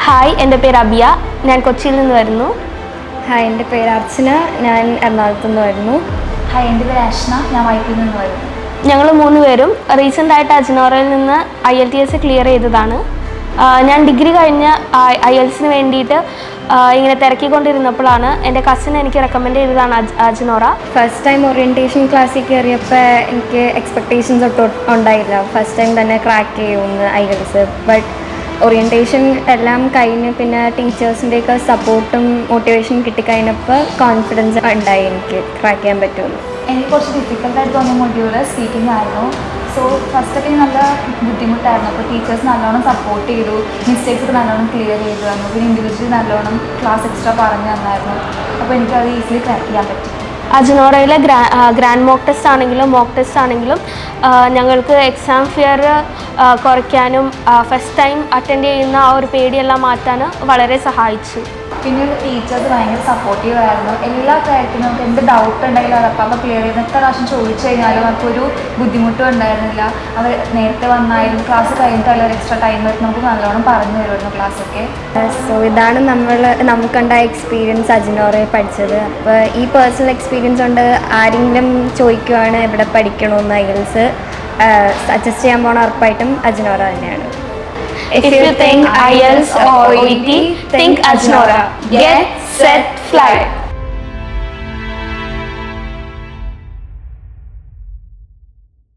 Hi, എൻ്റെ പേര് അബിയ. ഞാൻ കൊച്ചിയിൽ നിന്ന് വരുന്നു. ഹായ്, എൻ്റെ പേര് അർച്ചന. ഞാൻ എറണാകുളത്ത് നിന്ന് വരുന്നു. ഹായ്, എൻ്റെ പേര് അഷ്ന. ഞാൻ വൈപ്പിൽ നിന്ന് വരുന്നു. ഞങ്ങൾ 3 പേരും റീസെൻ്റായിട്ട് അജ്നോറയിൽ നിന്ന് IELTS ക്ലിയർ ചെയ്തതാണ്. ഞാൻ ഡിഗ്രി കഴിഞ്ഞ IELTSന് വേണ്ടിയിട്ട് ഇങ്ങനെ തിരക്കിക്കൊണ്ടിരുന്നപ്പോഴാണ് എൻ്റെ കസിൻ എനിക്ക് റെക്കമെൻഡ് ചെയ്തതാണ് അജ്നോറ. ഫസ്റ്റ് ടൈം ഓറിയൻറ്റേഷൻ ക്ലാസ്സിൽ കയറിയപ്പോൾ എനിക്ക് എക്സ്പെക്റ്റേഷൻസ് ഒട്ടും ഉണ്ടായില്ല. ഫസ്റ്റ് ടൈം തന്നെ ക്രാക്ക് ചെയ്യുമെന്ന് IELTS. ബട്ട് ഓറിയൻറ്റേഷൻ എല്ലാം കഴിഞ്ഞ് പിന്നെ ടീച്ചേഴ്സിൻ്റെയൊക്കെ സപ്പോർട്ടും മോട്ടിവേഷനും കിട്ടിക്കഴിഞ്ഞപ്പോൾ കോൺഫിഡൻസ് ഉണ്ടായി എനിക്ക് ക്രാക്ക് ചെയ്യാൻ പറ്റുമെന്ന്. എനിക്ക് കുറച്ച് ഡിഫിക്കൽട്ടായിട്ട് തോന്നിയ മൊഡ്യൂള് സ്പീക്കിംഗ് ആയിരുന്നു. സോ ഫസ്റ്റൊക്കെ നല്ല ബുദ്ധിമുട്ടായിരുന്നു. അപ്പോൾ ടീച്ചേഴ്സ് നല്ലോണം സപ്പോർട്ട് ചെയ്തു, മിസ്റ്റേക്സ് ഒക്കെ നല്ലോണം ക്ലിയർ ചെയ്തു തന്നു. പിന്നെ ഇൻഡിവിജ്വലി നല്ലോണം ക്ലാസ് എക്സ്ട്രാ പറഞ്ഞു തന്നായിരുന്നു. അപ്പോൾ എനിക്കത് ഈസിലി ക്രാക്ക് ചെയ്യാൻ പറ്റി. അജ്നോറയിലെ ഗ്രാൻഡ് മോക്ക് ടെസ്റ്റ് ആണെങ്കിലും ഞങ്ങൾക്ക് എക്സാം ഫിയർ കുറയ്ക്കാനും ഫസ്റ്റ് ടൈം അറ്റൻഡ് ചെയ്യുന്ന ആ ഒരു പേടിയെല്ലാം മാറ്റാൻ വളരെ സഹായിച്ചു. പിന്നെ ടീച്ചേഴ്സ് ഭയങ്കര സപ്പോർട്ടീവ് ആയിരുന്നു. എല്ലാ കാര്യത്തിനും നമുക്ക് എന്ത് ഡൗട്ട് ഉണ്ടെങ്കിലും അത് അപ്പം ക്ലിയർ ചെയ്ത് എത്ര പ്രാവശ്യം ചോദിച്ചു കഴിഞ്ഞാലും നമുക്കൊരു ബുദ്ധിമുട്ടും ഉണ്ടായിരുന്നില്ല. അവർ നേരത്തെ വന്നാലും ക്ലാസ് കഴിഞ്ഞിട്ടുള്ള ഒരു എക്സ്ട്രാ ടൈം വരെ നമുക്ക് നല്ലോണം പറഞ്ഞു തരുമായിരുന്നു ക്ലാസ്സൊക്കെ. സോ ഇതാണ് നമുക്കുണ്ടായ എക്സ്പീരിയൻസ് അജ്നോറയിൽ പഠിച്ചത്. അപ്പോൾ ഈ പേഴ്സണൽ എക്സ്പീരിയൻസ് കൊണ്ട് ആരെങ്കിലും ചോദിക്കുവാണ് എവിടെ പഠിക്കണമെന്ന് IELTS സജസ്റ്റ് ചെയ്യാൻ പോണ ഉറപ്പായിട്ടും അജ്നോറ തന്നെയാണ്. If you think IELTS or OET, think Ajnora. Get set, fly.